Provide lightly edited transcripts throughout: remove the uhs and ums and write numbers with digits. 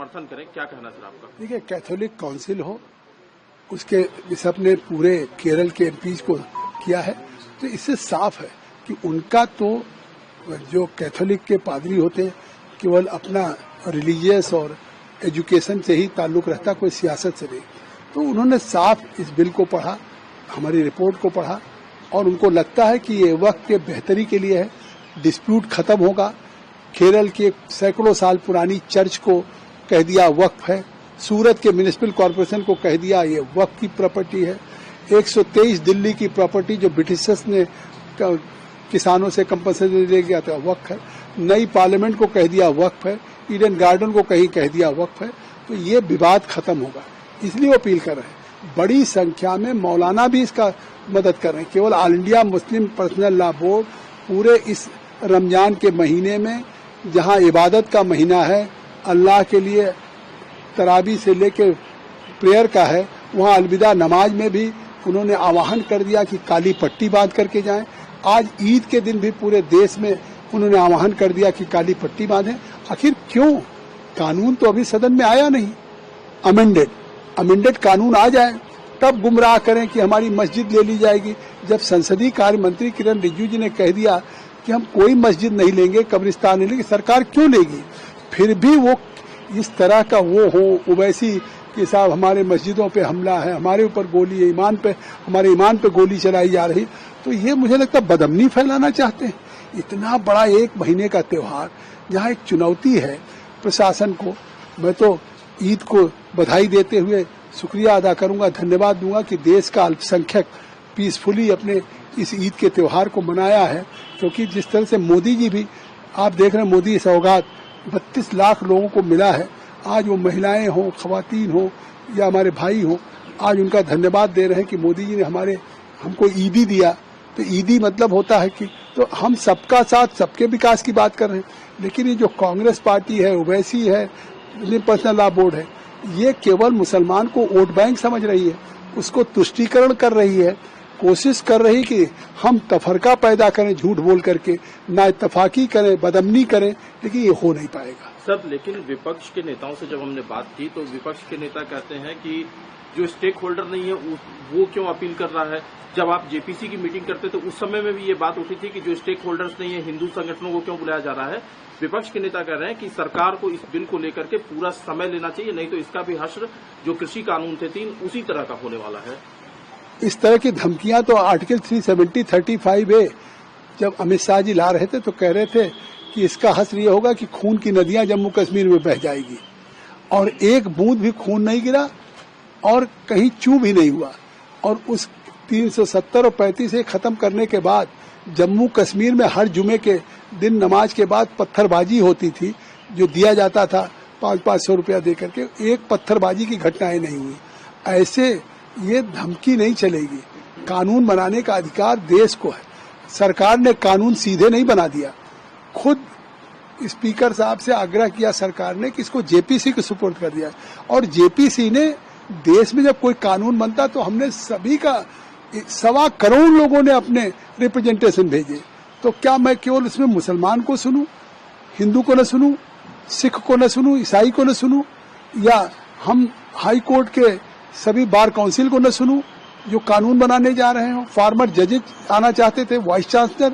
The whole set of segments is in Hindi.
समर्थन करें, क्या कहना सर आपका? देखिए, कैथोलिक काउंसिल हो, उसके सबने पूरे केरल के एमपीज को किया है, तो इससे साफ है कि उनका तो जो कैथोलिक के पादरी होते हैं केवल अपना रिलीजियस और एजुकेशन से ही ताल्लुक रहता, कोई सियासत से नहीं। तो उन्होंने साफ इस बिल को पढ़ा, हमारी रिपोर्ट को पढ़ा, और उनको लगता है कि ये वक्त के बेहतरी के लिए है, डिस्प्यूट खत्म होगा। केरल के सैकड़ों साल पुरानी चर्च को कह दिया वक्फ है, सूरत के म्युनिसिपल कॉरपोरेशन को कह दिया ये वक्फ की प्रॉपर्टी है, 123 दिल्ली की प्रॉपर्टी जो ब्रिटिशर्स ने किसानों से कंपनसेशन ले गया था वक्फ है, नई पार्लियामेंट को कह दिया वक्फ है, ईडन गार्डन को कहीं कह दिया वक्फ है। तो ये विवाद खत्म होगा, इसलिए वो अपील कर रहे हैं। बड़ी संख्या में मौलाना भी इसका मदद कर रहे हैं। केवल all India Muslim personal law board पूरे इस रमजान के महीने में, जहां इबादत का महीना है, अल्लाह के लिए तरावी से लेकर प्रेयर का है, वहां अलविदा नमाज में भी उन्होंने आह्वान कर दिया कि काली पट्टी बांध करके जाएं। आज ईद के दिन भी पूरे देश में उन्होंने आह्वान कर दिया कि काली पट्टी बांधें। आखिर क्यों? कानून तो अभी सदन में आया नहीं, अमेंडेड कानून आ जाए तब गुमराह करें कि हमारी मस्जिद ले ली जाएगी। जब संसदीय कार्य मंत्री किरण रिजिजू जी ने कह दिया कि हम कोई मस्जिद नहीं लेंगे, कब्रिस्तान नहीं लेंगे, सरकार क्यों लेगी? फिर भी वो इस तरह का वो हो ओवैसी कि साहब हमारे मस्जिदों पे हमला है, हमारे ऊपर गोली है, हमारे ईमान पे गोली चलाई जा रही, तो ये मुझे लगता है बदअमनी फैलाना चाहते हैं। इतना बड़ा एक महीने का त्योहार जहाँ एक चुनौती है प्रशासन को, मैं तो ईद को बधाई देते हुए शुक्रिया अदा करूंगा, धन्यवाद दूंगा कि देश का अल्पसंख्यक पीसफुली अपने इस ईद के त्योहार को मनाया है। क्योंकि जिस तरह से मोदी जी भी, आप देख रहे हैं, मोदी सौगात 32 लाख लोगों को मिला है। आज वो महिलाएं हों, खवातीन हों या हमारे भाई हों, आज उनका धन्यवाद दे रहे हैं कि मोदी जी ने हमको ईदी दिया। तो ईदी मतलब होता है कि तो हम सबका साथ, सबके विकास की बात कर रहे हैं। लेकिन ये जो कांग्रेस पार्टी है, ओवैसी है, पर्सनल लॉ बोर्ड है, ये केवल मुसलमान को वोट बैंक समझ रही है, उसको तुष्टीकरण कर रही है, कोशिश कर रही कि हम तफरका पैदा करें झूठ बोल करके, ना इत्तफाकी करें, बदअमनी करें, लेकिन ये हो नहीं पाएगा। सर, लेकिन विपक्ष के नेताओं से जब हमने बात की तो विपक्ष के नेता कहते हैं कि जो स्टेक होल्डर नहीं है वो क्यों अपील कर रहा है। जब आप जेपीसी की मीटिंग करते तो उस समय में भी ये बात उठी थी कि जो स्टेक होल्डर्स नहीं है, हिंदू संगठनों को क्यों बुलाया जा रहा है। विपक्ष के नेता कह रहे हैं कि सरकार को इस बिल को लेकर के पूरा समय लेना चाहिए, नहीं तो इसका भी हश्र जो कृषि कानून थे 3 उसी तरह का होने वाला है। इस तरह की धमकियां तो आर्टिकल 370, 35A जब अमित शाह जी ला रहे थे तो कह रहे थे कि इसका हश्र ये होगा कि खून की नदियां जम्मू कश्मीर में बह जाएगी, और एक बूंद भी खून नहीं गिरा और कहीं चू भी नहीं हुआ। और उस 370 और 35 खत्म करने के बाद जम्मू कश्मीर में हर जुमे के दिन नमाज के बाद पत्थरबाजी होती थी, जो दिया जाता था 500-500 रुपया दे करके, एक पत्थरबाजी की घटनाएं नहीं हुई। ऐसे ये धमकी नहीं चलेगी। कानून बनाने का अधिकार देश को है। सरकार ने कानून सीधे नहीं बना दिया, खुद स्पीकर साहब से आग्रह किया सरकार ने कि इसको जेपीसी को सुपुर्द कर दिया, और जेपीसी ने देश में जब कोई कानून बनता तो हमने सभी का 1.25 करोड़ लोगों ने अपने रिप्रेजेंटेशन भेजे। तो क्या मैं केवल उसमें मुसलमान को सुनूं, हिंदू को न सुनूं, सिख को न सुनूं, ईसाई को न सुनूं, या हम हाई कोर्ट के सभी बार काउंसिल को न सुनूं जो कानून बनाने जा रहे हो। फार्मर जजेज आना चाहते थे, वाइस चांसलर।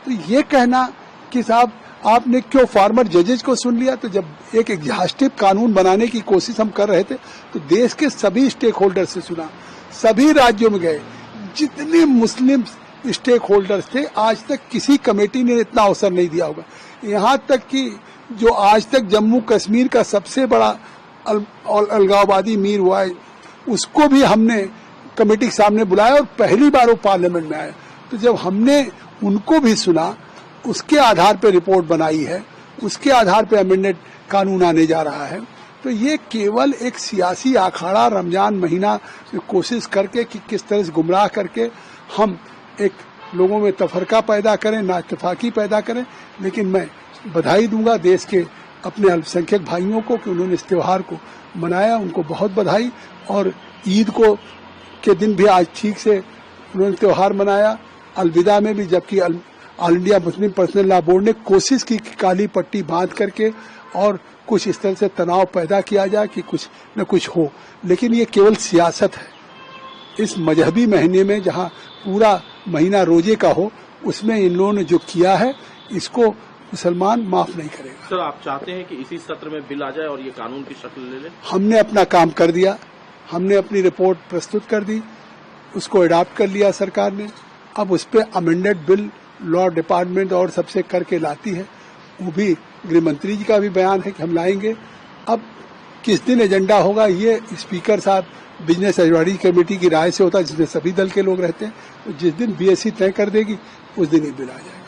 तो ये कहना कि साहब आपने क्यों फार्मर जजेज को सुन लिया। तो जब एक एग्जॉस्टिव कानून बनाने की कोशिश हम कर रहे थे तो देश के सभी स्टेक होल्डर से सुना, सभी राज्यों में गए, जितने मुस्लिम स्टेक होल्डर्स थे, आज तक किसी कमेटी ने इतना अवसर नहीं दिया होगा। यहाँ तक कि जो आज तक जम्मू कश्मीर का सबसे बड़ा अलगाववादी मीर हुआ है, उसको भी हमने कमेटी के सामने बुलाया और पहली बार वो पार्लियामेंट में आया। तो जब हमने उनको भी सुना, उसके आधार पर रिपोर्ट बनाई है, उसके आधार पर अमेंडेड कानून आने जा रहा है। तो ये केवल एक सियासी अखाड़ा रमजान महीना कोशिश करके कि किस तरह से गुमराह करके हम एक लोगों में तफरका पैदा करें, ना इत्तेफाकी पैदा करें। लेकिन मैं बधाई दूंगा देश के अपने अल्पसंख्यक भाइयों को कि उन्होंने इस त्योहार को मनाया, उनको बहुत बधाई। और ईद को के दिन भी आज ठीक से उन्होंने त्योहार मनाया। अलविदा में भी, जबकि all India Muslim personal law board ने कोशिश की कि काली पट्टी बांध करके और कुछ इस तरह से तनाव पैदा किया जाए कि कुछ न कुछ हो। लेकिन ये केवल सियासत है। इस मजहबी महीने में जहां पूरा महीना रोजे का हो, उसमें इन लोगों ने जो किया है इसको मुसलमान माफ नहीं करेगा। सर, आप चाहते हैं कि इसी सत्र में बिल आ जाए और ये कानून की शक्ल ले ले? हमने अपना काम कर दिया, हमने अपनी रिपोर्ट प्रस्तुत कर दी, उसको अडॉप्ट कर लिया सरकार ने। अब उस पर अमेंडेड बिल लॉ डिपार्टमेंट और सबसे करके लाती है। वो भी गृह मंत्री जी का भी बयान है कि हम लाएंगे। अब किस दिन एजेंडा होगा ये स्पीकर साहब बिजनेस एडवाइजरी कमेटी की राय से होता है, जिसमें सभी दल के लोग रहते हैं। तो जिस दिन बीएससी तय कर देगी उस दिन ही बिल आ जाएगा।